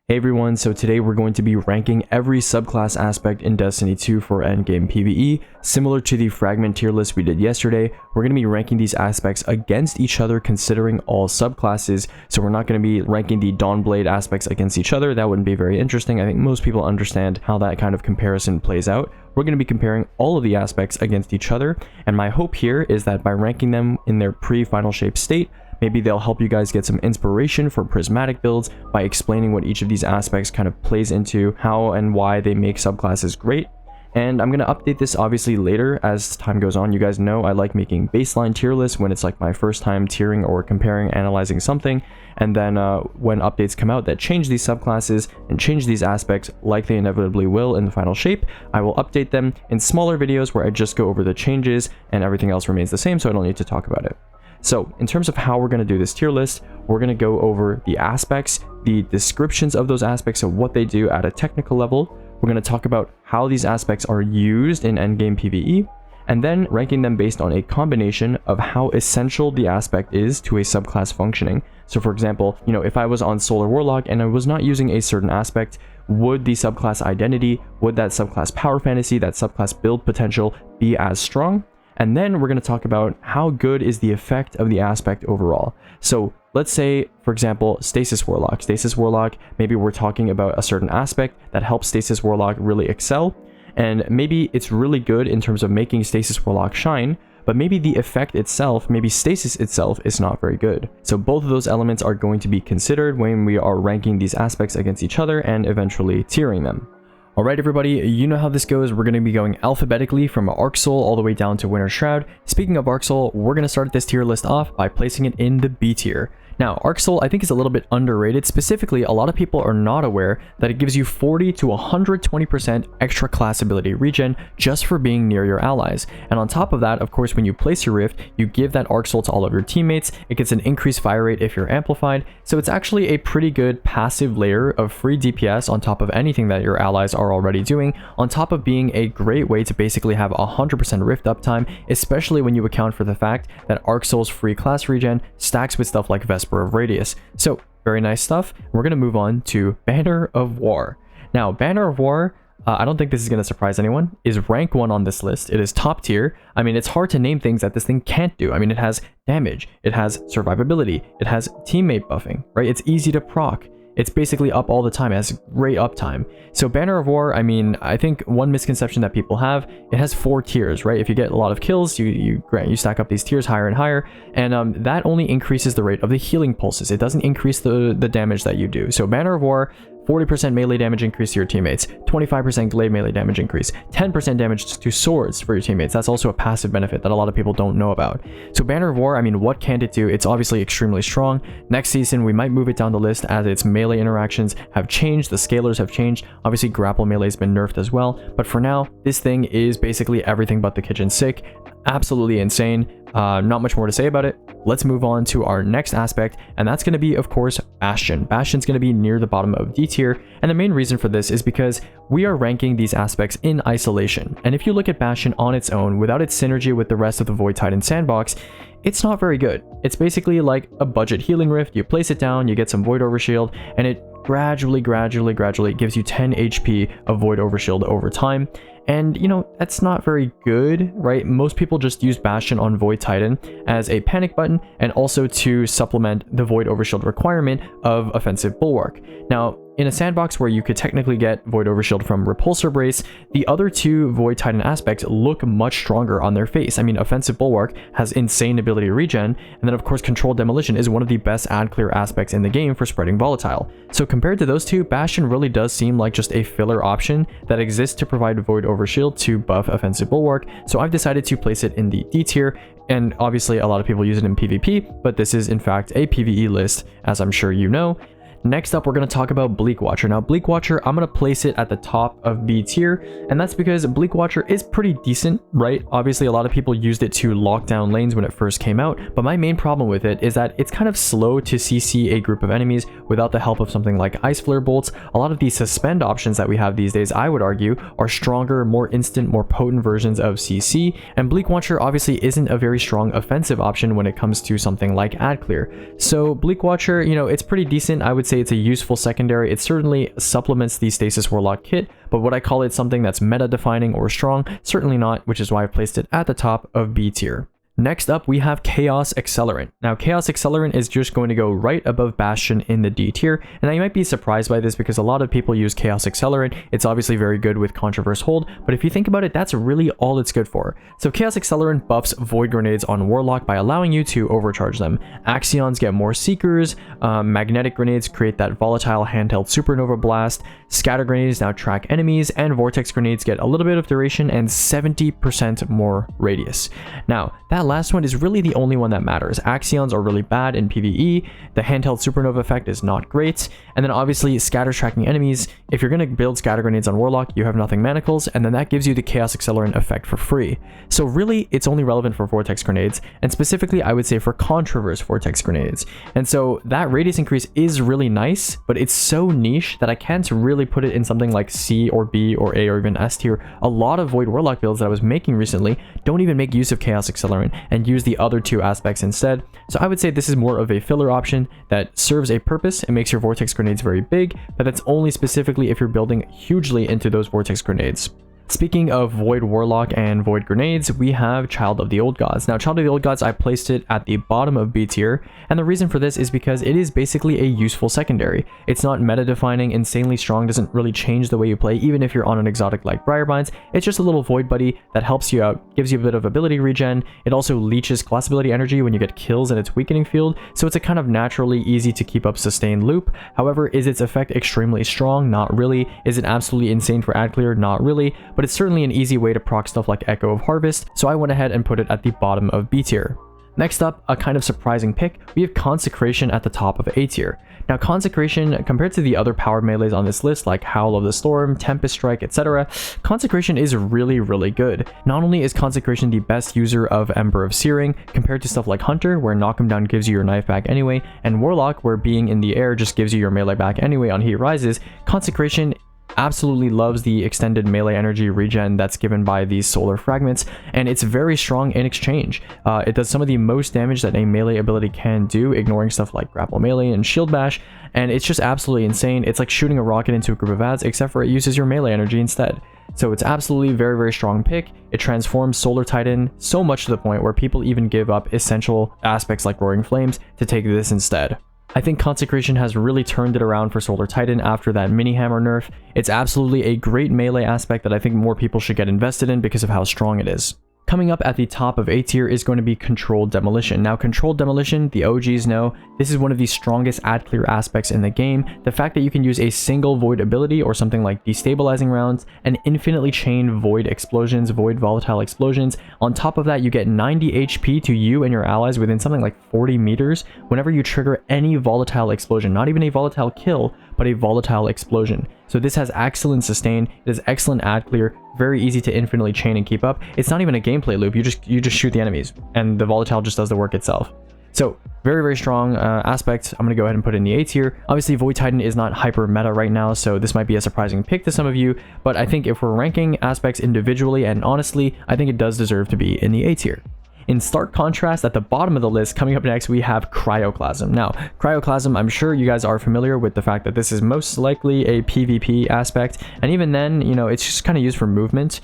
Hey everyone, so today we're going to be ranking every subclass aspect in Destiny 2 for endgame PvE. Similar to the fragment tier list we did yesterday, we're going to be ranking these aspects against each other considering all subclasses. So we're not going to be ranking the Dawnblade aspects against each other. That wouldn't be very interesting. I think most people understand how that kind of comparison plays out. We're going to be comparing all of the aspects against each other, and my hope here is that by ranking them in their pre-final shape state, maybe they'll help you guys get some inspiration for prismatic builds by explaining what each of these aspects kind of plays into, how and why they make subclasses great. And I'm going to update this obviously later as time goes on. You guys know I like making baseline tier lists when it's like my first time tiering or comparing, analyzing something. And then when updates come out that change these subclasses and change these aspects like they inevitably will in the final shape, I will update them in smaller videos where I just go over the changes and everything else remains the same, so I don't need to talk about it. So in terms of how we're going to do this tier list, we're going to go over the aspects, the descriptions of those aspects of what they do at a technical level. We're going to talk about how these aspects are used in endgame PvE, and then ranking them based on a combination of how essential the aspect is to a subclass functioning. So for example, if I was on Solar Warlock and I was not using a certain aspect, would the subclass identity, would that subclass power fantasy, that subclass build potential be as strong? And then we're going to talk about how good is the effect of the aspect overall. So let's say, for example, Stasis Warlock. Stasis Warlock, maybe we're talking about a certain aspect that helps Stasis Warlock really excel. And maybe it's really good in terms of making Stasis Warlock shine, but maybe the effect itself, maybe Stasis itself is not very good. So both of those elements are going to be considered when we are ranking these aspects against each other and eventually tiering them. Alright everybody, you know how this goes. We're going to be going alphabetically from Arc Soul all the way down to Winter Shroud. Speaking of Arc Soul, we're going to start this tier list off by placing it in the B tier. Now, Arc Soul I think is a little bit underrated. Specifically, a lot of people are not aware that it gives you 40 to 120% extra class ability regen just for being near your allies. And on top of that, of course, when you place your Rift, you give that Arc Soul to all of your teammates. It gets an increased fire rate if you're amplified. So it's actually a pretty good passive layer of free DPS on top of anything that your allies are already doing, on top of being a great way to basically have 100% Rift uptime, especially when you account for the fact that Arc Soul's free class regen stacks with stuff like Vesper of Radius. So very nice stuff. We're going to move on to Banner of War. Now, Banner of War, I don't think this is going to surprise anyone, is rank 1 on this list. It is top tier. I mean, it's hard to name things that this thing can't do. I mean, it has damage, it has survivability, it has teammate buffing, right? It's easy to proc. It's basically up all the time. It has great uptime. So Banner of War, I mean, I think one misconception that people have, it has 4 tiers, right? If you get a lot of kills, you stack up these tiers higher and higher, and that only increases the rate of the healing pulses. It doesn't increase the damage that you do. So Banner of War, 40% melee damage increase to your teammates, 25% glaive melee damage increase, 10% damage to swords for your teammates. That's also a passive benefit that a lot of people don't know about. So Banner of War, I mean, what can it do? It's obviously extremely strong. Next season, we might move it down the list as its melee interactions have changed, the scalars have changed. Obviously, grapple melee has been nerfed as well. But for now, this thing is basically everything but the kitchen sink. Absolutely insane. Not much more to say about it. Let's move on to our next aspect, and that's going to be, of course, Bastion. Bastion's going to be near the bottom of D tier, and the main reason for this is because we are ranking these aspects in isolation. And if you look at Bastion on its own, without its synergy with the rest of the Void Titan sandbox, it's not very good. It's basically like a budget healing rift. You place it down, you get some Void Overshield, and it gradually gives you 10 HP of Void Overshield over time. And that's not very good, right? Most people just use Bastion on Void Titan as a panic button and also to supplement the Void Overshield requirement of offensive Bulwark. Now, in a sandbox where you could technically get Void Overshield from Repulsor Brace, the other 2 Void Titan aspects look much stronger on their face. I mean, offensive Bulwark has insane ability regen, and then of course Controlled Demolition is one of the best ad clear aspects in the game for spreading volatile. So compared to those 2, Bastion really does seem like just a filler option that exists to provide Void Overshield to buff offensive Bulwark. So I've decided to place it in the D tier, and obviously a lot of people use it in PvP, but this is in fact a PvE list, as I'm sure you know. Next up, we're going to talk about Bleak Watcher. Now, Bleak Watcher, I'm going to place it at the top of B tier, and that's because Bleak Watcher is pretty decent, right? Obviously, a lot of people used it to lock down lanes when it first came out, but my main problem with it is that it's kind of slow to CC a group of enemies without the help of something like Iceflare Bolts. A lot of these suspend options that we have these days, I would argue, are stronger, more instant, more potent versions of CC, and Bleak Watcher obviously isn't a very strong offensive option when it comes to something like Ad Clear. So Bleak Watcher, it's pretty decent. I would say say it's a useful secondary. It certainly supplements the Stasis Warlock kit, but would I call it something that's meta defining or strong? Certainly not, which is why I placed it at the top of B tier. Next up, we have Chaos Accelerant. Now, Chaos Accelerant is just going to go right above Bastion in the D tier, and I might be surprised by this because a lot of people use Chaos Accelerant. It's obviously very good with Controverse Hold, but if you think about it, that's really all it's good for. So Chaos Accelerant buffs Void Grenades on Warlock by allowing you to overcharge them. Axions get more Seekers, Magnetic Grenades create that volatile handheld Supernova Blast, Scatter Grenades now track enemies, and Vortex Grenades get a little bit of duration and 70% more radius. Now, that last one is really the only one that matters. Axions are really bad in PvE, the handheld Supernova effect is not great, and then obviously scatter tracking enemies. If you're going to build Scatter Grenades on Warlock, you have nothing Manacles, and then that gives you the Chaos Accelerant effect for free. So really, it's only relevant for Vortex Grenades, and specifically I would say for Controverse Vortex Grenades. And so that radius increase is really nice, but it's so niche that I can't really put it in something like C or B or A or even S tier. A lot of Void Warlock builds that I was making recently don't even make use of Chaos Accelerant and use the other two aspects instead. So I would say this is more of a filler option that serves a purpose and makes your Vortex Grenades very big, but that's only specifically if you're building hugely into those Vortex Grenades. Speaking of Void Warlock and Void Grenades, we have Child of the Old Gods. Now, Child of the Old Gods, I placed it at the bottom of B tier, and the reason for this is because it is basically a useful secondary. It's not meta-defining, insanely strong, doesn't really change the way you play, even if you're on an exotic like Briarbinds. It's just a little Void Buddy that helps you out, gives you a bit of ability regen. It also leeches class ability energy when you get kills in its weakening field, so it's a kind of naturally easy to keep up sustained loop. However, is its effect extremely strong? Not really. Is it absolutely insane for ad clear? Not really. But it's certainly an easy way to proc stuff like Echo of Harvest, so I went ahead and put it at the bottom of B tier. Next up, a kind of surprising pick, we have Consecration at the top of A tier. Now, Consecration, compared to the other power melees on this list like Howl of the Storm, Tempest Strike, etc., Consecration is really, really good. Not only is Consecration the best user of Ember of Searing, compared to stuff like Hunter, where Knock 'em Down gives you your knife back anyway, and Warlock, where being in the air just gives you your melee back anyway on Heat Rises, Consecration absolutely loves the extended melee energy regen that's given by these solar fragments, and it's very strong in exchange. It does some of the most damage that a melee ability can do, ignoring stuff like grapple melee and shield bash, and it's just absolutely insane. It's like shooting a rocket into a group of ads, except for it uses your melee energy instead. So it's absolutely very, very strong pick. It transforms Solar Titan so much to the point where people even give up essential aspects like Roaring Flames to take this instead. I think Consecration has really turned it around for Solar Titan after that mini hammer nerf. It's absolutely a great melee aspect that I think more people should get invested in because of how strong it is. Coming up at the top of A tier is going to be Controlled Demolition. Now, Controlled Demolition, the OGs know, this is one of the strongest ad clear aspects in the game. The fact that you can use a single Void ability or something like Destabilizing Rounds and infinitely chain Void Explosions, Void Volatile Explosions. On top of that, you get 90 HP to you and your allies within something like 40 meters whenever you trigger any Volatile Explosion. Not even a Volatile kill, but a Volatile Explosion. So this has excellent sustain, it is excellent ad clear, very easy to infinitely chain and keep up. It's not even a gameplay loop, you just shoot the enemies, and the Volatile just does the work itself. So very, very strong aspect. I'm going to go ahead and put it in the A tier. Obviously, Void Titan is not hyper meta right now, so this might be a surprising pick to some of you, but I think if we're ranking aspects individually and honestly, I think it does deserve to be in the A tier. In stark contrast, at the bottom of the list, coming up next, we have Cryoclasm. Now, Cryoclasm, I'm sure you guys are familiar with the fact that this is most likely a PvP aspect, and even then, you know, it's just kind of used for movement.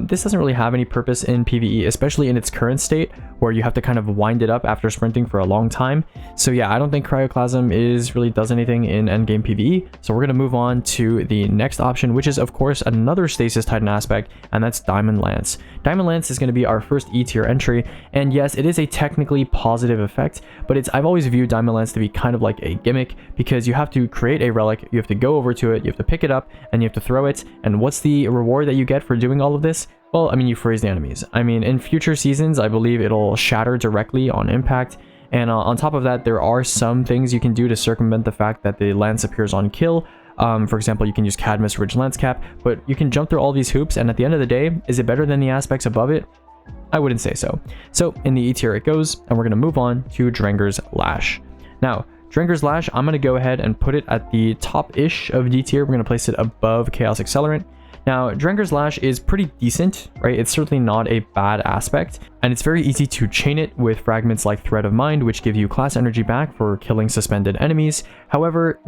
This doesn't really have any purpose in PvE, especially in its current state, where you have to kind of wind it up after sprinting for a long time. So yeah, I don't think Cryoclasm really does anything in endgame PvE. So we're going to move on to the next option, which is of course another Stasis Titan aspect, and that's Diamond Lance. Diamond Lance is going to be our first E tier entry, and yes, it is a technically positive effect, but I've always viewed Diamond Lance to be kind of like a gimmick, because you have to create a relic, you have to go over to it, you have to pick it up, and you have to throw it, and what's the reward that you get for doing all of this? Well, I mean, you freeze the enemies. I mean, in future seasons, I believe it'll shatter directly on impact, and on top of that, there are some things you can do to circumvent the fact that the lance appears on kill. For example, you can use Cadmus Ridge Lance Cap, but you can jump through all these hoops, and at the end of the day, is it better than the aspects above it? I wouldn't say so. So in the E tier it goes, and we're going to move on to Drengr's Lash. Now, Drengr's Lash, I'm going to go ahead and put it at the top-ish of D tier. We're going to place it above Chaos Accelerant. Now, Drengr's Lash is pretty decent, right? It's certainly not a bad aspect, and it's very easy to chain it with fragments like Thread of Mind, which give you class energy back for killing suspended enemies. However,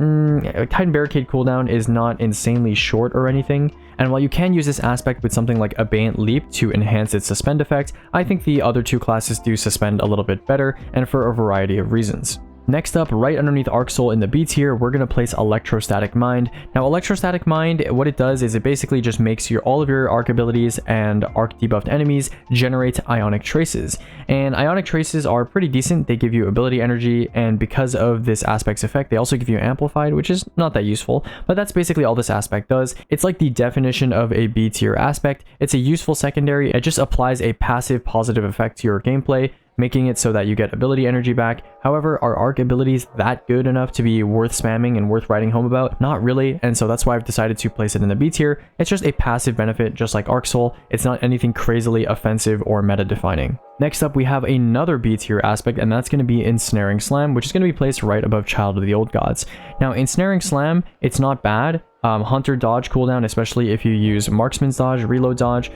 Titan Barricade cooldown is not insanely short or anything, and while you can use this aspect with something like Abeyant Leap to enhance its suspend effect, I think the other two classes do suspend a little bit better, and for a variety of reasons. Next up, right underneath Arc Soul in the B tier, we're going to place Electrostatic Mind. Now, Electrostatic Mind, what it does is it basically just makes all of your arc abilities and arc debuffed enemies generate Ionic Traces. And Ionic Traces are pretty decent. They give you ability energy, and because of this aspect's effect, they also give you Amplified, which is not that useful, but that's basically all this aspect does. It's like the definition of a B tier aspect. It's a useful secondary. It just applies a passive positive effect to your gameplay, making it so that you get ability energy back. However, are arc abilities that good enough to be worth spamming and worth writing home about? Not really, and so that's why I've decided to place it in the B tier. It's just a passive benefit, just like Arc Soul. It's not anything crazily offensive or meta defining. Next up, we have another B tier aspect, and that's going to be Ensnaring Slam, which is going to be placed right above Child of the Old Gods. Now, Ensnaring Slam, it's not bad. Hunter dodge cooldown, especially if you use Marksman's dodge, reload dodge,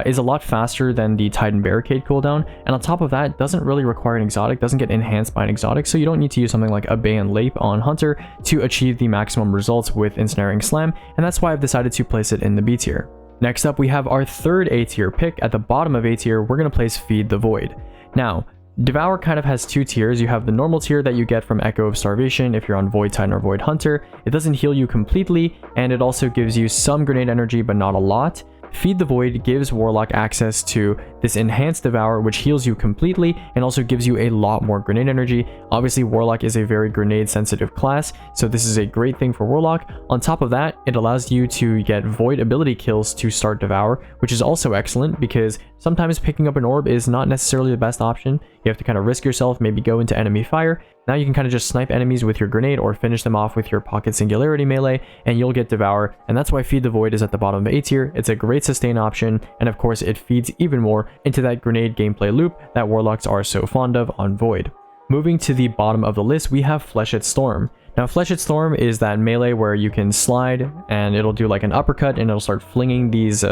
is a lot faster than the Titan Barricade cooldown, and on top of that, doesn't really require an exotic, doesn't get enhanced by an exotic, so you don't need to use something like Abeyant Leap on Hunter to achieve the maximum results with Ensnaring Slam, and that's why I've decided to place it in the B tier. Next up, we have our third A tier pick. At the bottom of A tier, we're going to place Feed the Void. Now, Devour kind of has two tiers. You have the normal tier that you get from Echo of Starvation if you're on Void Titan or Void Hunter. It doesn't heal you completely, and it also gives you some grenade energy, but not a lot. Feed the Void gives Warlock access to this enhanced Devour, which heals you completely and also gives you a lot more grenade energy. Obviously, Warlock is a very grenade sensitive class, so this is a great thing for Warlock. On top of that, it allows you to get Void ability kills to start Devour, which is also excellent because sometimes picking up an orb is not necessarily the best option. You have to kind of risk yourself, maybe go into enemy fire. Now you can kind of just snipe enemies with your grenade or finish them off with your Pocket Singularity melee, and you'll get Devour, and that's why Feed the Void is at the bottom of A tier. It's a great sustain option, and of course it feeds even more into that grenade gameplay loop that Warlocks are so fond of on Void. Moving to the bottom of the list, we have Flechette Storm. Now, Flechette Storm is that melee where you can slide, and it'll do like an uppercut, and it'll start flinging these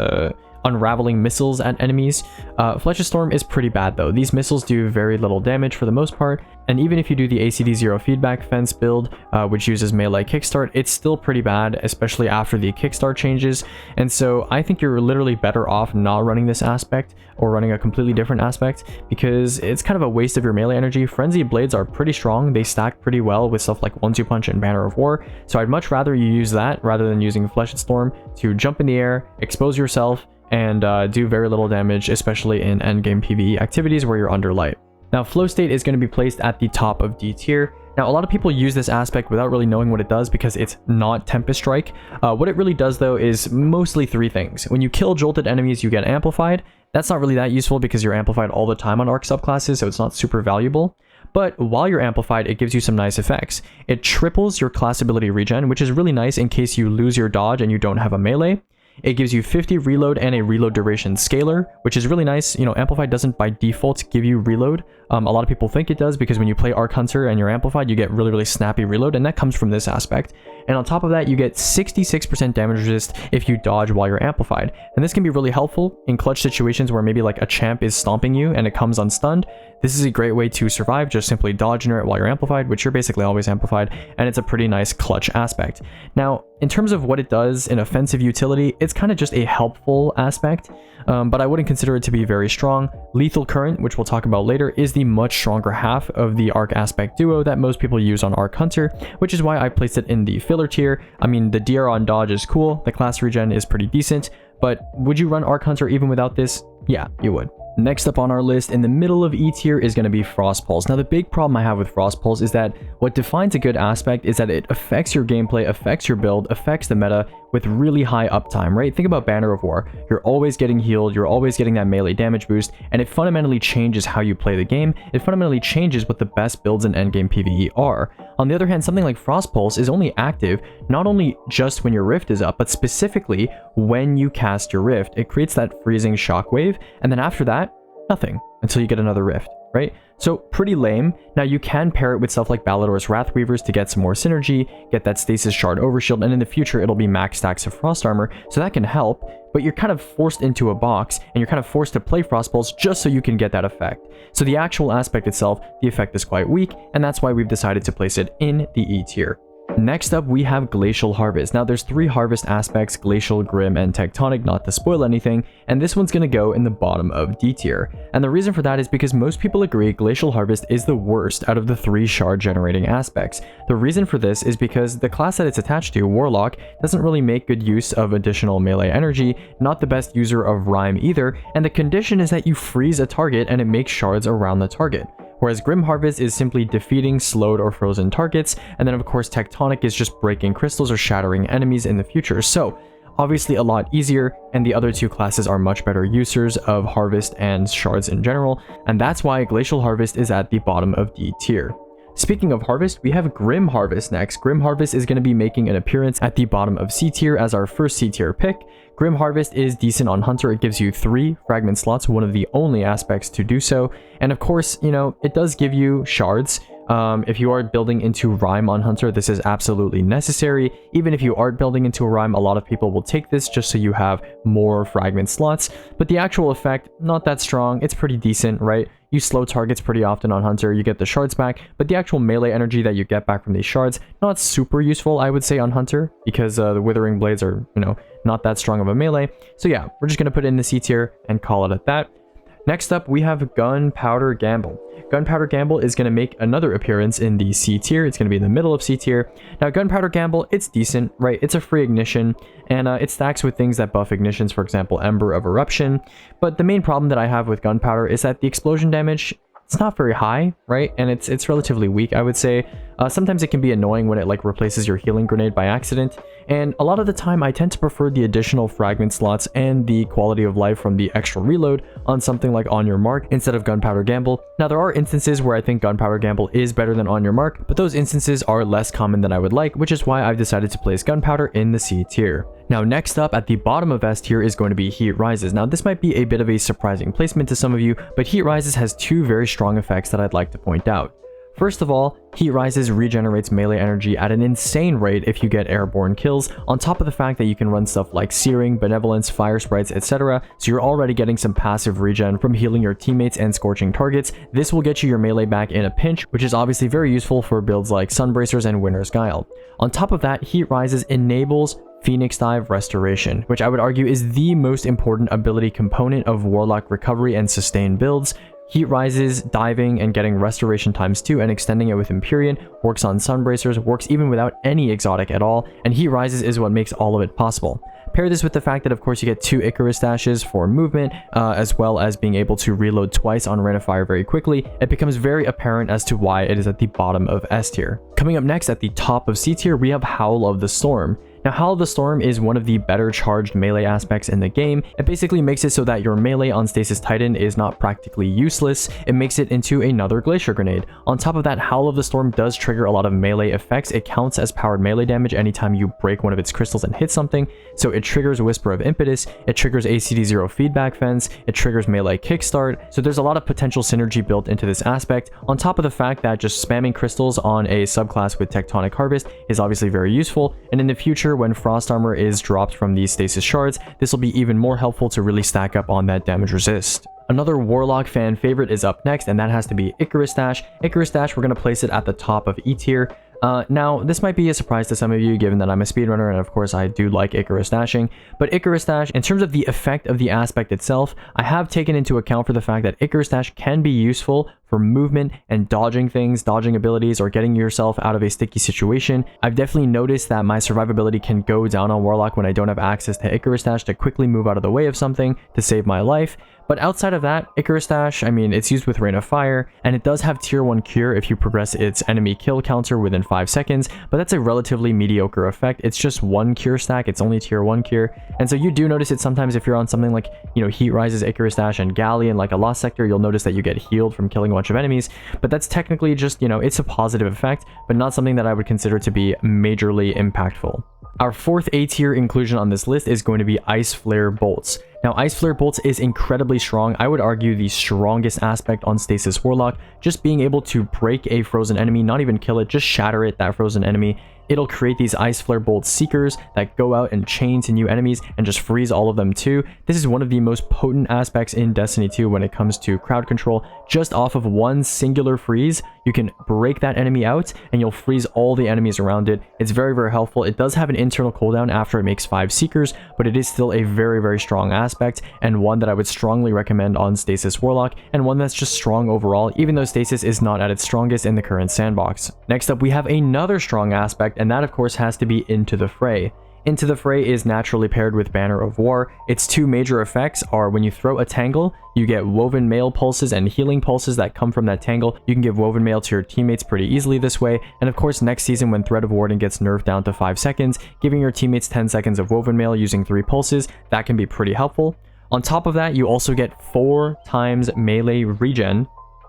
unraveling missiles at enemies. Flechette Storm is pretty bad though. These missiles do very little damage for the most part, and even if you do the ACD 0 feedback fence build, which uses melee kickstart, it's still pretty bad, especially after the kickstart changes. And so I think you're literally better off not running this aspect or running a completely different aspect, because it's kind of a waste of your melee energy. Frenzy Blades are pretty strong. They stack pretty well with stuff like 1-2 Punch and Banner of War, so I'd much rather you use that rather than using Flechette Storm to jump in the air, expose yourself, and do very little damage, especially in endgame PvE activities where you're under light. Now, Flow State is going to be placed at the top of D tier. Now, a lot of people use this aspect without really knowing what it does because it's not Tempest Strike. What it really does, though, is mostly three things. When you kill jolted enemies, you get amplified. That's not really that useful because you're amplified all the time on arc subclasses, so it's not super valuable. But while you're amplified, it gives you some nice effects. It triples your class ability regen, which is really nice in case you lose your dodge and you don't have a melee. It gives you 50 reload and a reload duration scaler, which is really nice. You know, Amplified doesn't by default give you reload. A lot of people think it does because when you play Arc Hunter and you're Amplified, you get really snappy reload, and that comes from this aspect. And on top of that, you get 66% damage resist if you dodge while you're Amplified. And this can be really helpful in clutch situations where maybe like a champ is stomping you and it comes unstunned. This is a great way to survive, just simply dodging it while you're Amplified, which you're basically always Amplified, and it's a pretty nice clutch aspect. Now, in terms of what it does in offensive utility, it's kind of just a helpful aspect, but I wouldn't consider it to be very strong. Lethal Current, which we'll talk about later, is the much stronger half of the Arc aspect duo that most people use on Arc Hunter, which is why I placed it in the filler tier. I mean, the DR on dodge is cool, the class regen is pretty decent, but would you run Arc Hunter even without this? Yeah, you would. Next up on our list, in the middle of E tier, is going to be Frostpulse. Now, the big problem I have with Frostpulse is that what defines a good aspect is that it affects your gameplay, affects your build, affects the meta with really high uptime, right? Think about Banner of War. You're always getting healed, you're always getting that melee damage boost, and it fundamentally changes how you play the game. It fundamentally changes what the best builds in endgame PvE are. On the other hand, something like Frostpulse is only active not only just when your Rift is up, but specifically when you cast your Rift. It creates that freezing shockwave, and then after that, nothing until you get another Rift. right? So pretty lame. Now you can pair it with stuff like Ballador's Wrathweavers to get some more synergy, get that Stasis Shard Overshield, and in the future it'll be max stacks of Frost Armor, so that can help, but you're kind of forced into a box, and you're kind of forced to play Frostpulse just so you can get that effect. So the actual aspect itself, the effect is quite weak, and that's why we've decided to place it in the E tier. Next up, we have Glacial Harvest. Now, there's 3 harvest aspects, Glacial, Grim, and Tectonic, not to spoil anything, and this one's going to go in the bottom of D tier. And the reason for that is because most people agree Glacial Harvest is the worst out of the 3 shard generating aspects. The reason for this is because the class that it's attached to, Warlock, doesn't really make good use of additional melee energy, not the best user of Rhyme either, and the condition is that you freeze a target and it makes shards around the target. Whereas Grim Harvest is simply defeating slowed or frozen targets, and then of course Tectonic is just breaking crystals or shattering enemies in the future. So obviously a lot easier, and the other 2 classes are much better users of Harvest and shards in general, and that's why Glacial Harvest is at the bottom of D tier. Speaking of Harvest, we have Grim Harvest next. Grim Harvest is going to be making an appearance at the bottom of C tier as our first C tier pick. Grim Harvest is decent on Hunter. It gives you 3 fragment slots, one of the only aspects to do so. And of course, you know, it does give you shards. If you are building into Rhyme on Hunter, this is absolutely necessary. Even if you aren't building into a Rhyme, a lot of people will take this just so you have more fragment slots. But the actual effect, not that strong. It's pretty decent, right? You slow targets pretty often on Hunter, you get the shards back, but the actual melee energy that you get back from these shards, not super useful, I would say, on Hunter, because the Withering Blades are, you know, not that strong of a melee. So yeah, we're just going to put it in the C tier and call it at that. Next up, we have Gunpowder Gamble. Gunpowder Gamble is going to make another appearance in the C tier. It's going to be in the middle of C tier. Now, Gunpowder Gamble, it's decent, right? It's a free ignition, and it stacks with things that buff ignitions, for example, Ember of Eruption. But the main problem that I have with Gunpowder is that the explosion damage, it's not very high, right? And it's relatively weak, I would say. Sometimes it can be annoying when it like replaces your healing grenade by accident, and a lot of the time I tend to prefer the additional fragment slots and the quality of life from the extra reload on something like On Your Mark instead of Gunpowder Gamble. Now, there are instances where I think Gunpowder Gamble is better than On Your Mark, but those instances are less common than I would like, which is why I've decided to place Gunpowder in the C tier. Now, next up at the bottom of S tier is going to be Heat Rises. Now, this might be a bit of a surprising placement to some of you, but Heat Rises has 2 very strong effects that I'd like to point out. First of all, Heat Rises regenerates melee energy at an insane rate if you get airborne kills, on top of the fact that you can run stuff like Searing, Benevolence, Fire Sprites, etc. So you're already getting some passive regen from healing your teammates and scorching targets. This will get you your melee back in a pinch, which is obviously very useful for builds like Sunbracers and Winter's Guile. On top of that, Heat Rises enables Phoenix Dive Restoration, which I would argue is the most important ability component of Warlock recovery and sustain builds. Heat Rises, diving, and getting Restoration ×2 and extending it with Empyrean works on Sunbracers, works even without any exotic at all, and Heat Rises is what makes all of it possible. Pair this with the fact that of course you get 2 Icarus Dashes for movement, as well as being able to reload twice on Rain of Fire very quickly. It becomes very apparent as to why it is at the bottom of S tier. Coming up next at the top of C tier, we have Howl of the Storm. Now, Howl of the Storm is one of the better charged melee aspects in the game. It basically makes it so that your melee on Stasis Titan is not practically useless. It makes it into another Glacier Grenade. On top of that, Howl of the Storm does trigger a lot of melee effects. It counts as powered melee damage anytime you break one of its crystals and hit something. So it triggers Whisper of Impetus, it triggers ACD0 Feedback Fence, it triggers melee Kickstart. So there's a lot of potential synergy built into this aspect, on top of the fact that just spamming crystals on a subclass with Tectonic Harvest is obviously very useful, and in the future when Frost Armor is dropped from these Stasis Shards, this will be even more helpful to really stack up on that damage resist. Another Warlock fan favorite is up next, and that has to be Icarus Dash. Icarus Dash, we're going to place it at the top of E tier. Now, this might be a surprise to some of you, given that I'm a speedrunner, and of course I do like Icarus Dashing, but Icarus Dash, in terms of the effect of the aspect itself, I have taken into account for the fact that Icarus Dash can be useful for movement and dodging things, dodging abilities, or getting yourself out of a sticky situation. I've definitely noticed that my survivability can go down on Warlock when I don't have access to Icarus Dash to quickly move out of the way of something to save my life. But outside of that, Icarus Dash, I mean, it's used with Rain of Fire, and it does have tier 1 cure if you progress its enemy kill counter within 5 seconds, but that's a relatively mediocre effect. It's just 1 cure stack, it's only tier 1 cure, and so you do notice it sometimes if you're on something like, you know, Heat Rises, Icarus Dash, and Galley, and like a Lost Sector, you'll notice that you get healed from killing a bunch of enemies, but that's technically just, you know, it's a positive effect, but not something that I would consider to be majorly impactful. Our 4th A tier inclusion on this list is going to be Iceflare Bolts. Now, Iceflare Bolts is incredibly strong. I would argue the strongest aspect on Stasis Warlock, just being able to break a frozen enemy, not even kill it, just shatter it, that frozen enemy. It'll create these Iceflare Bolt Seekers that go out and chain to new enemies and just freeze all of them too. This is one of the most potent aspects in Destiny 2 when it comes to crowd control. Just off of one singular freeze, you can break that enemy out and you'll freeze all the enemies around it. It's very, very helpful. It does have an internal cooldown after it makes 5 Seekers, but it is still a very, very strong aspect and one that I would strongly recommend on Stasis Warlock, and one that's just strong overall, even though Stasis is not at its strongest in the current sandbox. Next up, we have another strong aspect, and that of course has to be Into the Fray. Into the Fray is naturally paired with Banner of War. Its two major effects are when you throw a tangle, you get Woven Mail pulses and healing pulses that come from that tangle. You can give Woven Mail to your teammates pretty easily this way, and of course next season when Threat of Warden gets nerfed down to 5 seconds, giving your teammates 10 seconds of Woven Mail using 3 pulses, that can be pretty helpful. On top of that, you also get 4 times melee regen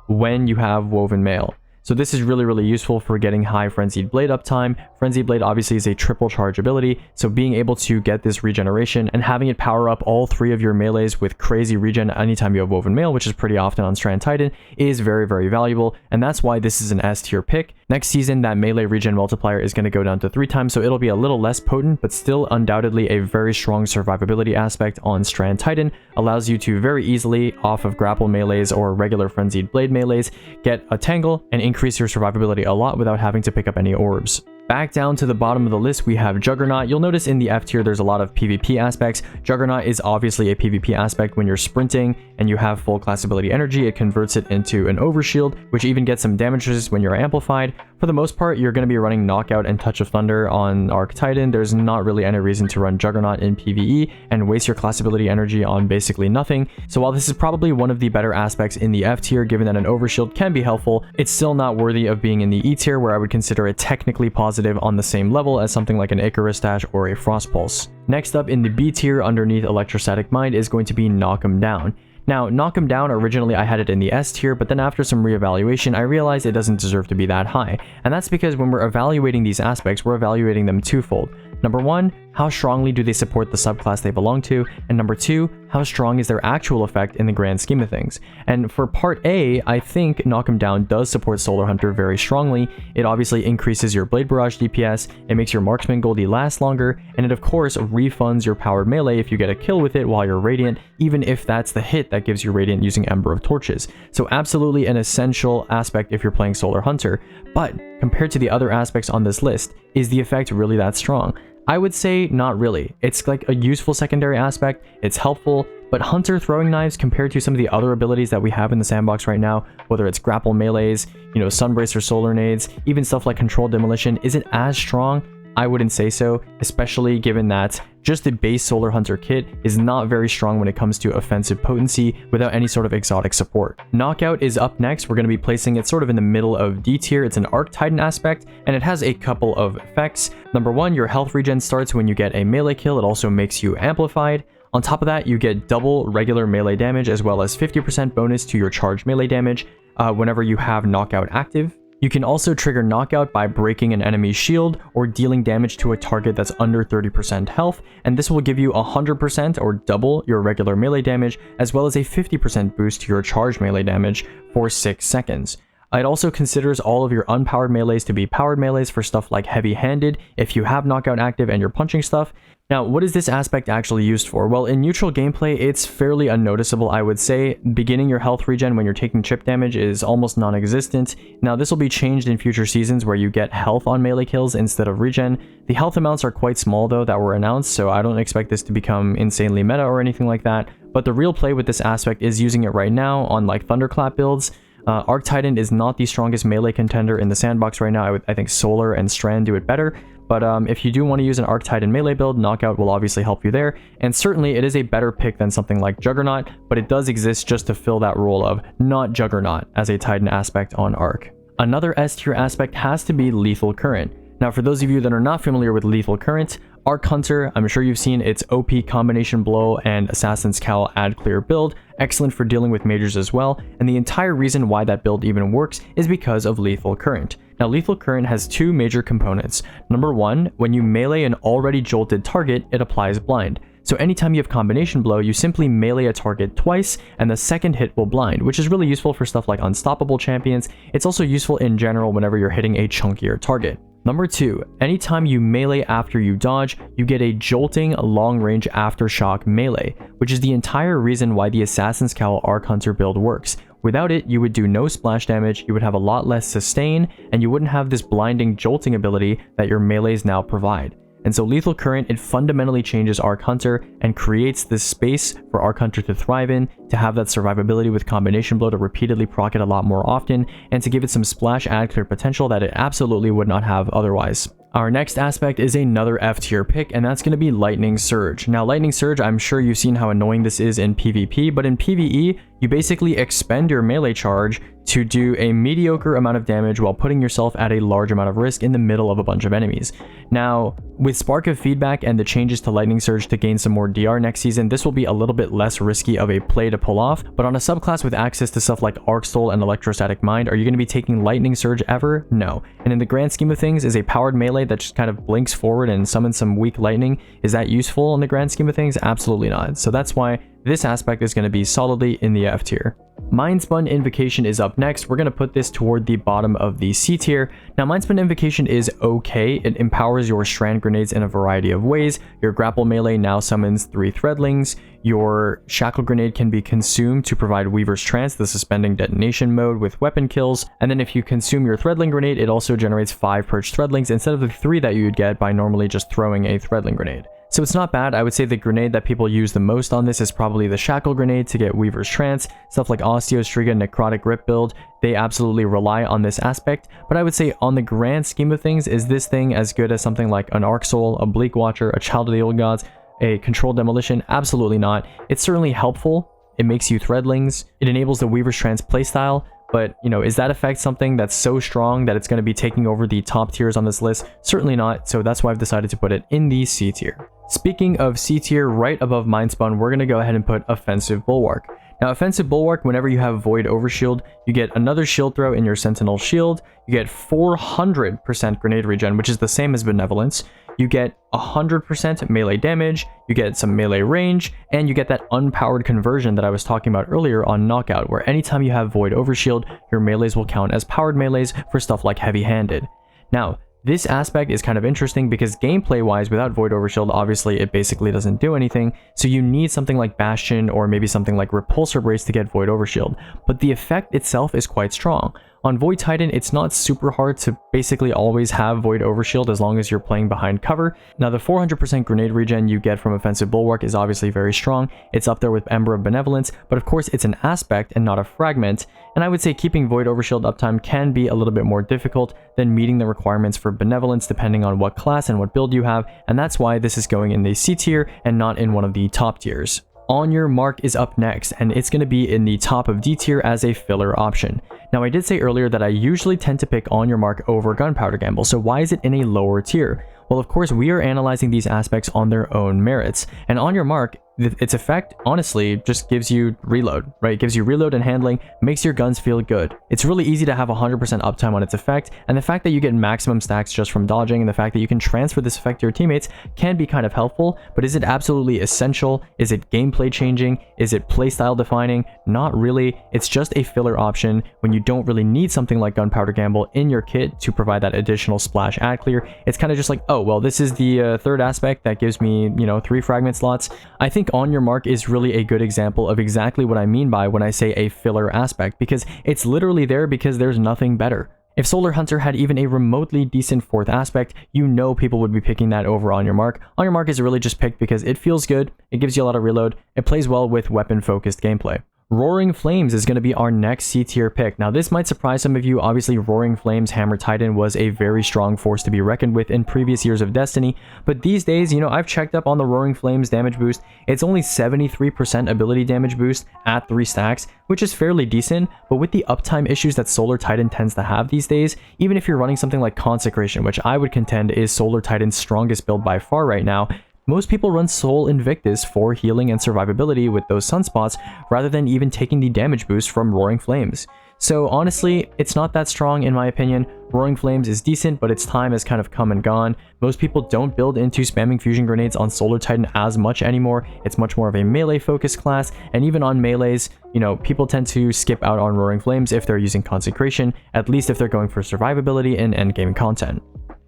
when you have Woven Mail. So this is really, really useful for getting high Frenzied Blade uptime. Frenzied Blade obviously is a triple charge ability, so being able to get this regeneration and having it power up all 3 of your melees with crazy regen anytime you have Woven Mail, which is pretty often on Strand Titan, is very, very valuable, and that's why this is an S tier pick. Next season, that melee regen multiplier is going to go down to 3 times, so it'll be a little less potent, but still undoubtedly a very strong survivability aspect on Strand Titan. Allows you to very easily, off of grapple melees or regular Frenzied Blade melees, get a tangle and increase your survivability a lot without having to pick up any orbs. Back down to the bottom of the list, we have Juggernaut. You'll notice in the F tier there's a lot of PvP aspects. Juggernaut is obviously a PvP aspect. When you're sprinting and you have full class ability energy, it converts it into an overshield, which even gets some damage resist when you're amplified. For the most part, you're going to be running Knockout and Touch of Thunder on Arc Titan. There's not really any reason to run Juggernaut in PvE and waste your class ability energy on basically nothing. So while this is probably one of the better aspects in the F tier, given that an overshield can be helpful, it's still not worthy of being in the E tier, where I would consider it technically positive on the same level as something like an Icarus Dash or a Frostpulse. Next up in the B tier underneath Electrostatic Mind is going to be Knock 'em Down. Now, Knock 'em Down, originally I had it in the S tier, but then after some reevaluation, I realized it doesn't deserve to be that high. And that's because when we're evaluating these aspects, we're evaluating them twofold. Number 1, how strongly do they support the subclass they belong to? And number 2, how strong is their actual effect in the grand scheme of things? And for part A, I think Knock 'em Down does support Solar Hunter very strongly. It obviously increases your Blade Barrage DPS, it makes your Marksman Goldie last longer, and it of course refunds your powered melee if you get a kill with it while you're Radiant, even if that's the hit that gives you Radiant using Ember of Torches. So absolutely an essential aspect if you're playing Solar Hunter. But compared to the other aspects on this list, is the effect really that strong? I would say not really. It's like a useful secondary aspect, it's helpful, but Hunter throwing knives compared to some of the other abilities that we have in the sandbox right now, whether it's grapple melees, Sunbrace or solar nades, even stuff like controlled demolition, is it as strong? I wouldn't say so, especially given that just the base Solar Hunter kit is not very strong when it comes to offensive potency without any sort of exotic support. Knockout is up next. We're going to be placing it sort of in the middle of D tier. It's an Arc Titan aspect, and it has a couple of effects. Number 1, your health regen starts when you get a melee kill. It also makes you amplified. On top of that, you get double regular melee damage as well as 50% bonus to your charged melee damage whenever you have Knockout active. You can also trigger Knockout by breaking an enemy's shield or dealing damage to a target that's under 30% health, and this will give you 100% or double your regular melee damage, as well as a 50% boost to your charged melee damage for 6 seconds. It also considers all of your unpowered melees to be powered melees for stuff like heavy-handed if you have Knockout active and you're punching stuff. Now, what is this aspect actually used for? Well, in neutral gameplay, it's fairly unnoticeable, I would say. Beginning your health regen when you're taking chip damage is almost non-existent. Now, this will be changed in future seasons where you get health on melee kills instead of regen. The health amounts are quite small, though, that were announced, so I don't expect this to become insanely meta or anything like that. But the real play with this aspect is using it right now on, like, Thunderclap builds. Arc Titan is not the strongest melee contender in the sandbox right now. I think Solar and Strand do it better. But if you do want to use an Arc Titan melee build, Knockout will obviously help you there. And certainly it is a better pick than something like Juggernaut, but it does exist just to fill that role of not Juggernaut as a Titan aspect on Arc. Another S tier aspect has to be Lethal Current. Now, for those of you that are not familiar with Lethal Current, Arc Hunter, I'm sure you've seen its OP Combination Blow and Assassin's Cowl Add Clear build, excellent for dealing with majors as well, and the entire reason why that build even works is because of Lethal Current. Now, Lethal Current has 2 major components. Number 1, when you melee an already jolted target, it applies blind. So anytime you have Combination Blow, you simply melee a target twice, and the second hit will blind, which is really useful for stuff like unstoppable champions. It's also useful in general whenever you're hitting a chunkier target. Number 2, anytime you melee after you dodge, you get a jolting long-range aftershock melee, which is the entire reason why the Assassin's Cowl Arc Hunter build works. Without it, you would do no splash damage, you would have a lot less sustain, and you wouldn't have this blinding jolting ability that your melees now provide. And so Lethal Current, it fundamentally changes Arc Hunter and creates this space for Arc Hunter to thrive in, to have that survivability with Combination Blow to repeatedly proc it a lot more often, and to give it some splash add clear potential that it absolutely would not have otherwise. Our next aspect is another F tier pick, and that's going to be Lightning Surge. Now, Lightning Surge, I'm sure you've seen how annoying this is in PvP, but in PvE, you basically expend your melee charge to do a mediocre amount of damage while putting yourself at a large amount of risk in the middle of a bunch of enemies. Now, with Spark of Feedback and the changes to Lightning Surge to gain some more DR next season, this will be a little bit less risky of a play to pull off, but on a subclass with access to stuff like Arc Soul and Electrostatic Mind, are you going to be taking Lightning Surge ever? No. And in the grand scheme of things, is a powered melee that just kind of blinks forward and summons some weak lightning, is that useful in the grand scheme of things? Absolutely not. So that's why this aspect is going to be solidly in the F tier. Mindspun Invocation is up next. We're going to put this toward the bottom of the C tier. Now, Mindspun Invocation is okay. It empowers your strand grenades in a variety of ways. Your grapple melee now summons 3 threadlings. Your shackle grenade can be consumed to provide Weaver's Trance, the suspending detonation mode with weapon kills. And then if you consume your threadling grenade, it also generates 5 purged threadlings instead of the 3 that you would get by normally just throwing a threadling grenade. So it's not bad. I would say the grenade that people use the most on this is probably the Shackle Grenade to get Weaver's Trance. Stuff like Osteostriga, Necrotic Grip build, they absolutely rely on this aspect. But I would say on the grand scheme of things, is this thing as good as something like an Arc Soul, a Bleak Watcher, a Child of the Old Gods, a Controlled Demolition? Absolutely not. It's certainly helpful. It makes you threadlings. It enables the Weaver's Trance playstyle. But, you know, is that effect something that's so strong that it's going to be taking over the top tiers on this list? Certainly not, so that's why I've decided to put it in the C tier. Speaking of C tier, right above Mindspun, we're going to go ahead and put Offensive Bulwark. Now, Offensive Bulwark, whenever you have Void Overshield, you get another shield throw in your Sentinel Shield, you get 400% grenade regen, which is the same as Benevolence, you get 100% melee damage, you get some melee range, and you get that unpowered conversion that I was talking about earlier on Knockout, where anytime you have Void Overshield, your melees will count as powered melees for stuff like Heavy-Handed. Now, this aspect is kind of interesting because gameplay-wise, without Void Overshield, obviously it basically doesn't do anything, so you need something like Bastion or maybe something like Repulsor Brace to get Void Overshield, but the effect itself is quite strong. On Void Titan, it's not super hard to basically always have Void Overshield as long as you're playing behind cover. Now, the 400% grenade regen you get from Offensive Bulwark is obviously very strong. It's up there with Ember of Benevolence, but of course it's an aspect and not a fragment, and I would say keeping Void Overshield uptime can be a little bit more difficult than meeting the requirements for Benevolence depending on what class and what build you have, and that's why this is going in the C tier and not in one of the top tiers. On Your Mark is up next, and it's going to be in the top of D tier as a filler option. Now, I did say earlier that I usually tend to pick On Your Mark over Gunpowder Gamble, so why is it in a lower tier? Well, of course, we are analyzing these aspects on their own merits, and On Your Mark, its effect, honestly, just gives you reload, right? It gives you reload and handling, makes your guns feel good. It's really easy to have 100% uptime on its effect, and the fact that you get maximum stacks just from dodging and the fact that you can transfer this effect to your teammates can be kind of helpful, but is it absolutely essential? Is it gameplay changing? Is it playstyle defining? Not really. It's just a filler option when you don't really need something like Gunpowder Gamble in your kit to provide that additional splash add clear. It's kind of just like, oh, well, this is the third aspect that gives me, you know, 3 fragment slots. I think On Your Mark is really a good example of exactly what I mean by when I say a filler aspect, because it's literally there because there's nothing better. If Solar Hunter had even a remotely decent 4th aspect, you know people would be picking that over On Your Mark. On Your Mark is really just picked because it feels good, it gives you a lot of reload, it plays well with weapon-focused gameplay. Roaring Flames is going to be our next C tier pick. Now, this might surprise some of you. Obviously, Roaring Flames Hammer Titan was a very strong force to be reckoned with in previous years of Destiny, but these days, you know, I've checked up on the Roaring Flames damage boost. It's only 73% ability damage boost at 3 stacks, which is fairly decent, but with the uptime issues that Solar Titan tends to have these days, even if you're running something like Consecration, which I would contend is Solar Titan's strongest build by far right now, most people run Soul Invictus for healing and survivability with those sunspots rather than even taking the damage boost from Roaring Flames. So honestly, it's not that strong in my opinion. Roaring Flames is decent, but its time has kind of come and gone. Most people don't build into spamming fusion grenades on Solar Titan as much anymore. It's much more of a melee focused class, and even on melees, you know, people tend to skip out on Roaring Flames if they're using Consecration, at least if they're going for survivability in endgame content.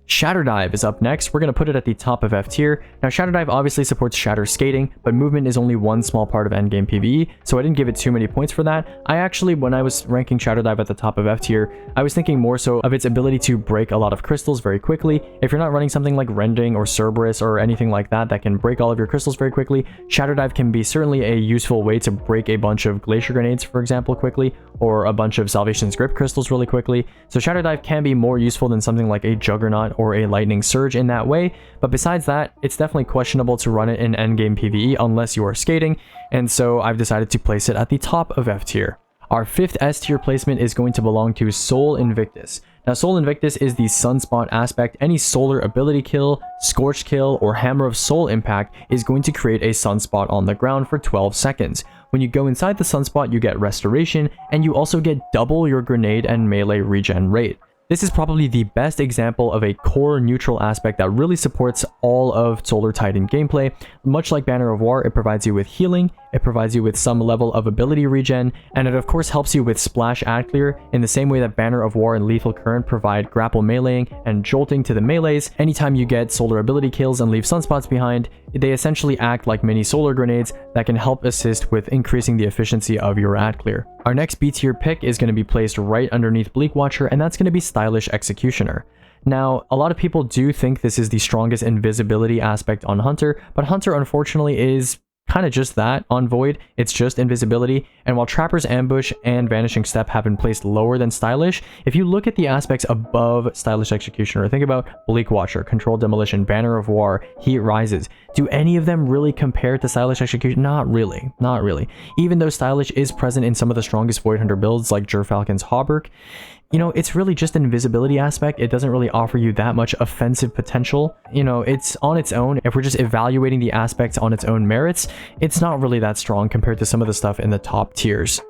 Shatterdive is up next. We're going to put it at the top of F tier. Now Shatterdive obviously supports shatter skating, but movement is only one small part of endgame PvE, so I didn't give it too many points for that. I actually, when I was ranking Shatterdive at the top of F tier, I was thinking more so of its ability to break a lot of crystals very quickly. If you're not running something like Rending or Cerberus or anything like that that can break all of your crystals very quickly, Shatterdive can be certainly a useful way to break a bunch of Glacier Grenades, for example, quickly, or a bunch of Salvation's Grip crystals really quickly. So Shatterdive can be more useful than something like a Juggernaut or a Lightning Surge in that way, but besides that, it's definitely questionable to run it in endgame PvE unless you are skating, and so I've decided to place it at the top of F tier. Our fifth S tier placement is going to belong to Soul Invictus. Now Soul Invictus is the Sunspot aspect. Any solar ability kill, Scorched Kill, or Hammer of Soul impact is going to create a Sunspot on the ground for 12 seconds. When you go inside the Sunspot, you get Restoration, and you also get double your grenade and melee regen rate. This is probably the best example of a core neutral aspect that really supports all of Solar Titan gameplay. Much like Banner of War, it provides you with healing, it provides you with some level of ability regen, and it of course helps you with splash ad clear in the same way that Banner of War and Lethal Current provide grapple meleeing and jolting to the melees. Anytime you get solar ability kills and leave sunspots behind, they essentially act like mini solar grenades that can help assist with increasing the efficiency of your ad clear. Our next B tier pick is going to be placed right underneath Bleak Watcher, and that's going to be Stylish Executioner. Now, a lot of people do think this is the strongest invisibility aspect on Hunter, but Hunter unfortunately is kind of just that on Void. It's just invisibility, and while Trapper's Ambush and Vanishing Step have been placed lower than Stylish, if you look at the aspects above Stylish Executioner, think about Bleak Watcher, Controlled Demolition, Banner of War, Heat Rises. Do any of them really compare to Stylish Execution? Not really, not really. Even though Stylish is present in some of the strongest Void Hunter builds like Gerfalcon's Hauberk, you know, it's really just an invisibility aspect. It doesn't really offer you that much offensive potential. You know, it's on its own. If we're just evaluating the aspects on its own merits, it's not really that strong compared to some of the stuff in the top tiers.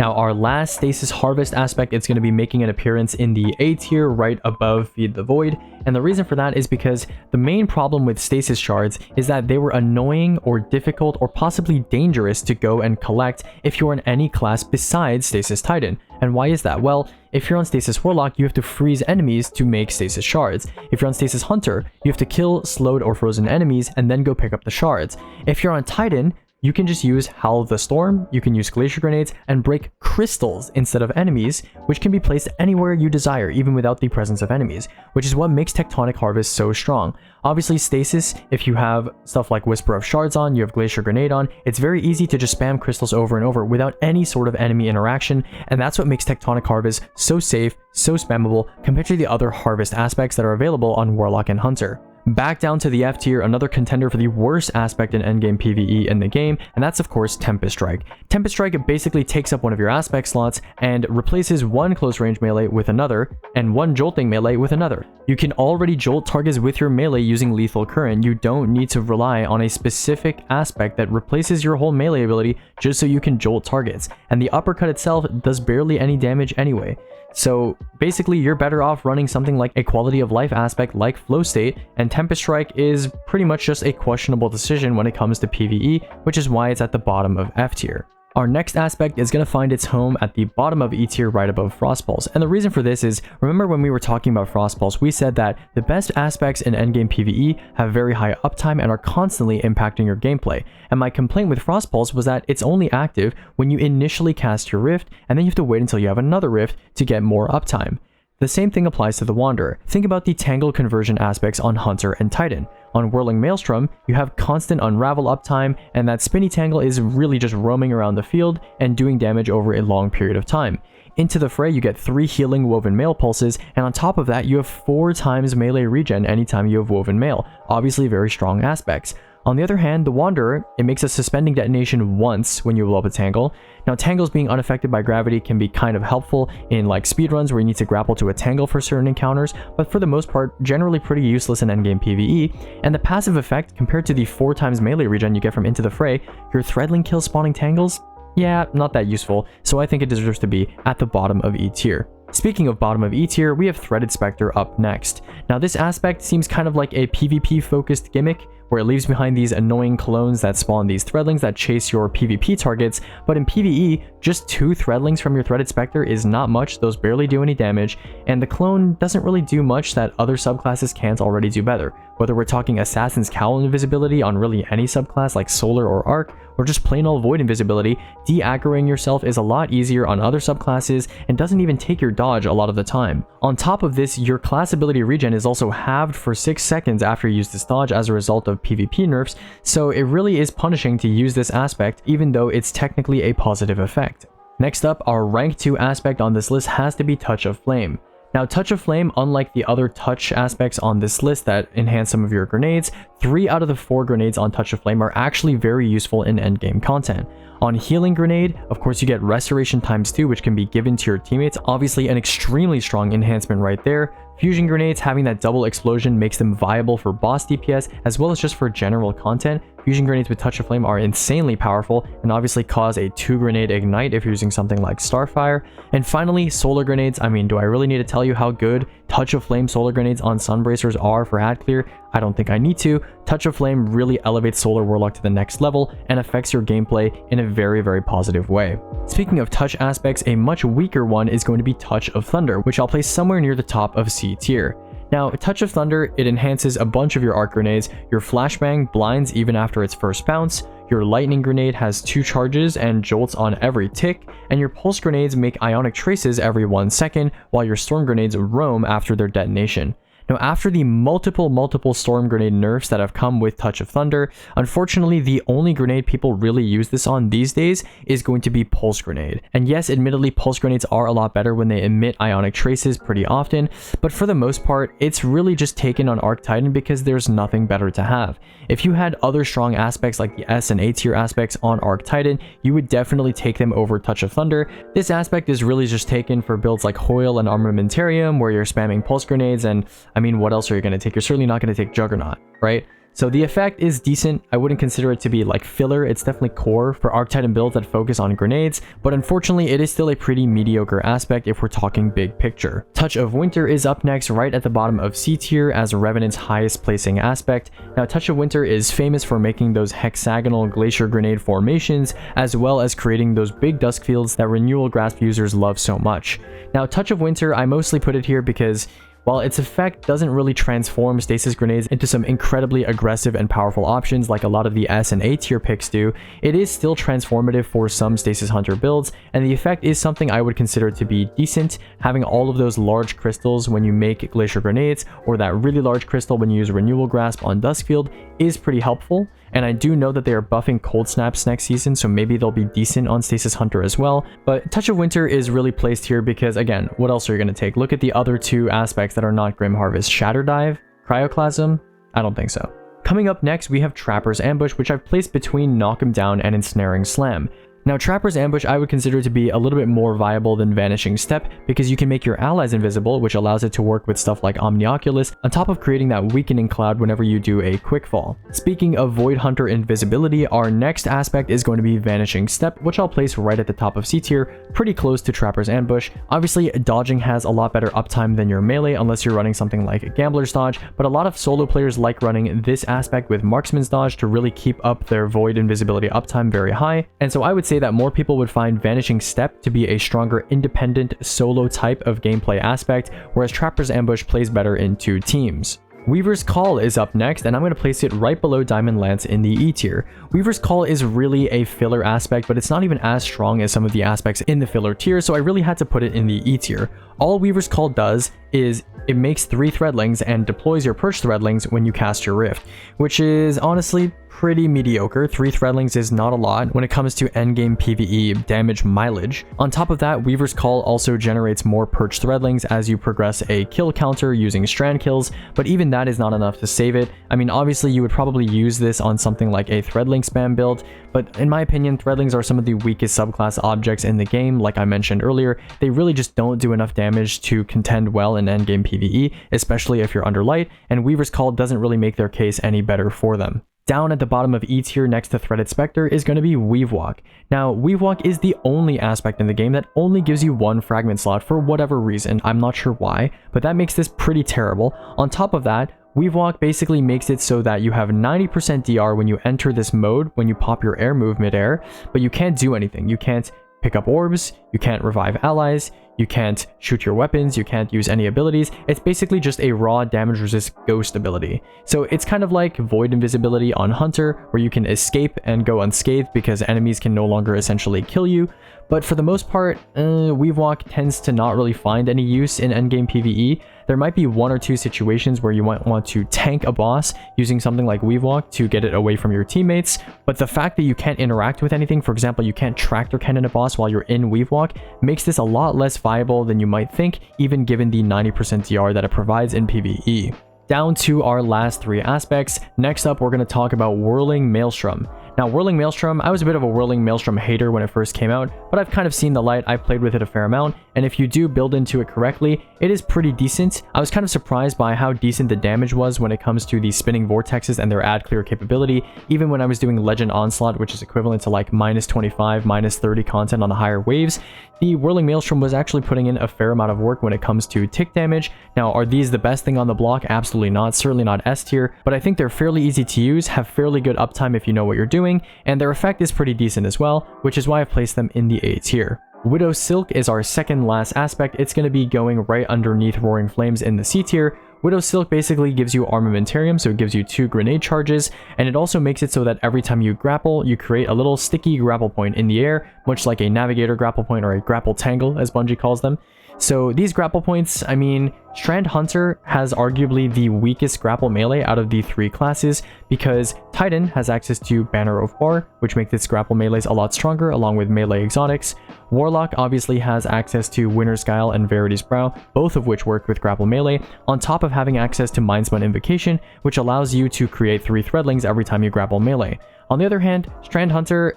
Now, our last Stasis Harvest aspect, it's going to be making an appearance in the A tier right above Feed the Void, and the reason for that is because the main problem with Stasis Shards is that they were annoying or difficult or possibly dangerous to go and collect if you're in any class besides Stasis Titan. And why is that? Well, if you're on Stasis Warlock, you have to freeze enemies to make Stasis Shards. If you're on Stasis Hunter, you have to kill slowed or frozen enemies and then go pick up the shards. If you're on Titan, you can just use Howl the Storm, you can use Glacier Grenades, and break crystals instead of enemies, which can be placed anywhere you desire, even without the presence of enemies, which is what makes Tectonic Harvest so strong. Obviously, Stasis, if you have stuff like Whisper of Shards on, you have Glacier Grenade on, it's very easy to just spam crystals over and over without any sort of enemy interaction, and that's what makes Tectonic Harvest so safe, so spammable, compared to the other Harvest aspects that are available on Warlock and Hunter. Back down to the F tier, another contender for the worst aspect in endgame PvE in the game, and that's of course Tempest Strike. Tempest Strike basically takes up one of your aspect slots and replaces one close range melee with another, and one jolting melee with another. You can already jolt targets with your melee using Lethal Current. You don't need to rely on a specific aspect that replaces your whole melee ability just so you can jolt targets, and the uppercut itself does barely any damage anyway. So basically, you're better off running something like a quality of life aspect like Flow State, and Tempest Strike is pretty much just a questionable decision when it comes to PvE, which is why it's at the bottom of F tier. Our next aspect is going to find its home at the bottom of E tier right above Frostpulse, and the reason for this is, remember when we were talking about Frostpulse, we said that the best aspects in endgame PvE have very high uptime and are constantly impacting your gameplay, and my complaint with Frostpulse was that it's only active when you initially cast your Rift, and then you have to wait until you have another Rift to get more uptime. The same thing applies to the Wanderer. Think about the Tangle conversion aspects on Hunter and Titan. On Whirling Maelstrom, you have constant unravel uptime, and that spinny tangle is really just roaming around the field and doing damage over a long period of time. Into the Fray, you get 3 healing Woven Mail pulses, and on top of that, you have 4 times melee regen anytime you have Woven Mail. Obviously very strong aspects. On the other hand, the Wanderer, it makes a suspending detonation once when you blow up a Tangle. Now, Tangles being unaffected by gravity can be kind of helpful in like speedruns where you need to grapple to a Tangle for certain encounters, but for the most part, generally pretty useless in endgame PvE, and the passive effect compared to the 4 times melee regen you get from Into the Fray, your Threadling kill spawning Tangles, yeah, not that useful, so I think it deserves to be at the bottom of E tier. Speaking of bottom of E tier, we have Threaded Specter up next. Now this aspect seems kind of like a PvP focused gimmick, where it leaves behind these annoying clones that spawn these threadlings that chase your PvP targets, but in PvE, just 2 threadlings from your Threaded Specter is not much, those barely do any damage, and the clone doesn't really do much that other subclasses can't already do better. Whether we're talking Assassin's Cowl invisibility on really any subclass like Solar or Arc, or just plain old Void invisibility, de-aggroing yourself is a lot easier on other subclasses and doesn't even take your dodge a lot of the time. On top of this, your class ability regen is also halved for 6 seconds after you use this dodge as a result of PvP nerfs, so it really is punishing to use this aspect even though it's technically a positive effect. Next up, our rank 2 aspect on this list has to be Touch of Flame. Now, Touch of Flame, unlike the other touch aspects on this list that enhance some of your grenades, 3 out of the 4 grenades on Touch of Flame are actually very useful in endgame content. On Healing Grenade, of course you get Restoration ×2, which can be given to your teammates, obviously an extremely strong enhancement right there. Fusion Grenades, having that double explosion makes them viable for boss DPS as well as just for general content. Fusion Grenades with Touch of Flame are insanely powerful and obviously cause a 2-grenade ignite if you're using something like Starfire. And finally, Solar Grenades. I mean, do I really need to tell you how good Touch of Flame Solar Grenades on Sunbracers are for ad clear? I don't think I need to. Touch of Flame really elevates Solar Warlock to the next level and affects your gameplay in a very, very positive way. Speaking of touch aspects, a much weaker one is going to be Touch of Thunder, which I'll place somewhere near the top of C tier. Now, Touch of Thunder, it enhances a bunch of your arc grenades, your flashbang blinds even after its first bounce, your lightning grenade has 2 charges and jolts on every tick, and your pulse grenades make ionic traces every 1 second, while your storm grenades roam after their detonation. Now, after the multiple storm grenade nerfs that have come with Touch of Thunder, unfortunately the only grenade people really use this on these days is going to be Pulse Grenade. And yes, admittedly, Pulse Grenades are a lot better when they emit ionic traces pretty often, but for the most part, it's really just taken on Arc Titan because there's nothing better to have. If you had other strong aspects like the S and A tier aspects on Arc Titan, you would definitely take them over Touch of Thunder. This aspect is really just taken for builds like Hoyle and Armamentarium, where you're spamming Pulse Grenades, and I mean, what else are you going to take? You're certainly not going to take Juggernaut, right? So the effect is decent. I wouldn't consider it to be like filler. It's definitely core for Arc Titan builds that focus on grenades, but unfortunately it is still a pretty mediocre aspect if we're talking big picture. Touch of Winter is up next, right at the bottom of C tier as Revenant's highest placing aspect. Now, Touch of Winter is famous for making those hexagonal glacier grenade formations, as well as creating those big dusk fields that Renewal Grasp users love so much. Now, Touch of Winter, I mostly put it here because while its effect doesn't really transform stasis grenades into some incredibly aggressive and powerful options like a lot of the S and A tier picks do, it is still transformative for some stasis hunter builds, and the effect is something I would consider to be decent. Having all of those large crystals when you make glacier grenades, or that really large crystal when you use Renewal Grasp on Duskfield, is pretty helpful. And I do know that they are buffing Cold Snaps next season, so maybe they'll be decent on Stasis Hunter as well. But Touch of Winter is really placed here because, again, what else are you going to take? Look at the other 2 aspects that are not Grim Harvest. Shatterdive? Cryoclasm? I don't think so. Coming up next, we have Trapper's Ambush, which I've placed between Knock 'em Down and Ensnaring Slam. Now, Trapper's Ambush I would consider to be a little bit more viable than Vanishing Step because you can make your allies invisible, which allows it to work with stuff like Omnioculus, on top of creating that weakening cloud whenever you do a quick fall. Speaking of Void Hunter invisibility, our next aspect is going to be Vanishing Step, which I'll place right at the top of C tier, pretty close to Trapper's Ambush. Obviously, dodging has a lot better uptime than your melee unless you're running something like Gambler's Dodge, but a lot of solo players like running this aspect with Marksman's Dodge to really keep up their Void invisibility uptime very high, and so I would say that more people would find Vanishing Step to be a stronger independent solo type of gameplay aspect, whereas Trapper's Ambush plays better in 2 teams. Weaver's Call is up next, and I'm going to place it right below Diamond Lance in the E tier. Weaver's Call is really a filler aspect, but it's not even as strong as some of the aspects in the filler tier, so I really had to put it in the E tier. All Weaver's Call does is it makes 3 threadlings and deploys your perch threadlings when you cast your rift, which is honestly pretty mediocre. 3 threadlings is not a lot when it comes to endgame PvE damage mileage. On top of that, Weaver's Call also generates more perch threadlings as you progress a kill counter using strand kills, but even that is not enough to save it. I mean, obviously you would probably use this on something like a threadling spam build, but in my opinion, threadlings are some of the weakest subclass objects in the game. Like I mentioned earlier, they really just don't do enough damage to contend well in endgame PvE, especially if you're under light, and Weaver's Call doesn't really make their case any better for them. Down at the bottom of E tier next to Threaded Specter is going to be Weavewalk. Now, Weavewalk is the only aspect in the game that only gives you one fragment slot for whatever reason. I'm not sure why, but that makes this pretty terrible. On top of that, Weavewalk basically makes it so that you have 90% DR when you enter this mode, when you pop your air move midair, but you can't do anything. You can't pick up orbs, you can't revive allies, you can't shoot your weapons, you can't use any abilities. It's basically just a raw damage resist ghost ability. So it's kind of like Void Invisibility on Hunter, where you can escape and go unscathed because enemies can no longer essentially kill you. But for the most part, Weavewalk tends to not really find any use in endgame PvE. There might be one or two situations where you might want to tank a boss using something like Weavewalk to get it away from your teammates, but the fact that you can't interact with anything, for example, you can't tractor cannon a boss while you're in Weavewalk, makes this a lot less viable than you might think, even given the 90% DR that it provides in PvE. Down to our last three aspects. Next up, we're going to talk about Whirling Maelstrom. Now, Whirling Maelstrom, I was a bit of a Whirling Maelstrom hater when it first came out, but I've kind of seen the light. I've played with it a fair amount, and if you do build into it correctly, it is pretty decent. I was kind of surprised by how decent the damage was when it comes to the spinning vortexes and their ad clear capability, even when I was doing Legend Onslaught, which is equivalent to like -25, -30 content on the higher waves. The Whirling Maelstrom was actually putting in a fair amount of work when it comes to tick damage. Now, are these the best thing on the block? Absolutely not. Certainly not S tier, but I think they're fairly easy to use, have fairly good uptime if you know what you're doing, and their effect is pretty decent as well, which is why I've placed them in the A tier. Widow Silk is our second last aspect. It's going to be going right underneath Roaring Flames in the C tier. Widow Silk basically gives you Armamentarium, so it gives you 2 grenade charges, and it also makes it so that every time you grapple, you create a little sticky grapple point in the air, much like a Navigator grapple point or a grapple tangle, as Bungie calls them. So these grapple points, I mean, Strand Hunter has arguably the weakest grapple melee out of the 3 classes because Titan has access to Banner of War, which makes its grapple melees a lot stronger along with melee exotics. Warlock obviously has access to Winter's Guile and Verity's Brow, both of which work with grapple melee, on top of having access to Mindspun Invocation, which allows you to create 3 threadlings every time you grapple melee. On the other hand, Strand Hunter,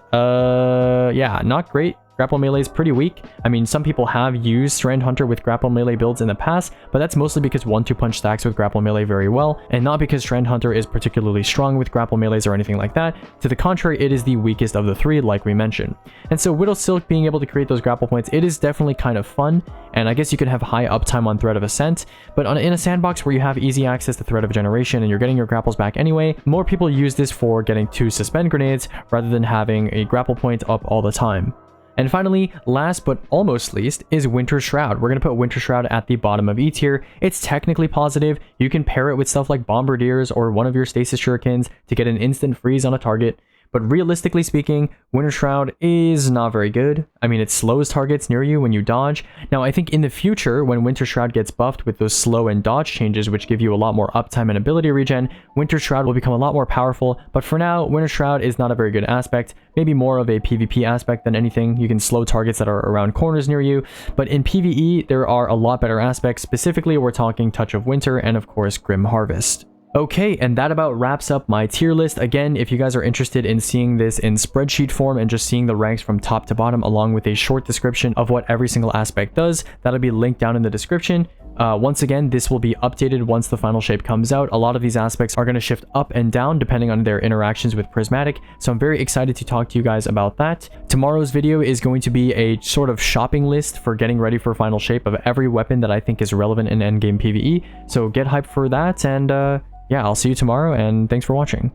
yeah, not great. Grapple melee is pretty weak. I mean, some people have used Strand Hunter with grapple melee builds in the past, but that's mostly because 1-2 punch stacks with grapple melee very well, and not because Strand Hunter is particularly strong with grapple melees or anything like that. To the contrary, it is the weakest of the 3, like we mentioned. And so Widow Silk being able to create those grapple points, it is definitely kind of fun, and I guess you could have high uptime on Thread of Ascent, but in a sandbox where you have easy access to Thread of Generation and you're getting your grapples back anyway, more people use this for getting 2 suspend grenades rather than having a grapple point up all the time. And finally, last but almost least, is Winter Shroud. We're going to put Winter Shroud at the bottom of E tier. It's technically positive. You can pair it with stuff like Bombardiers or one of your Stasis Shurikens to get an instant freeze on a target. But realistically speaking, Winter Shroud is not very good. I mean, it slows targets near you when you dodge. Now, I think in the future, when Winter Shroud gets buffed with those slow and dodge changes, which give you a lot more uptime and ability regen, Winter Shroud will become a lot more powerful. But for now, Winter Shroud is not a very good aspect. Maybe more of a PvP aspect than anything. You can slow targets that are around corners near you. But in PvE, there are a lot better aspects. Specifically, we're talking Touch of Winter and, of course, Grim Harvest. Okay, and that about wraps up my tier list. Again, if you guys are interested in seeing this in spreadsheet form and just seeing the ranks from top to bottom along with a short description of what every single aspect does, that'll be linked down in the description. Once again, this will be updated once the final shape comes out. A lot of these aspects are going to shift up and down depending on their interactions with Prismatic, so I'm very excited to talk to you guys about that. Tomorrow's video is going to be a sort of shopping list for getting ready for final shape of every weapon that I think is relevant in endgame PvE, so get hyped for that, and yeah, I'll see you tomorrow, and thanks for watching.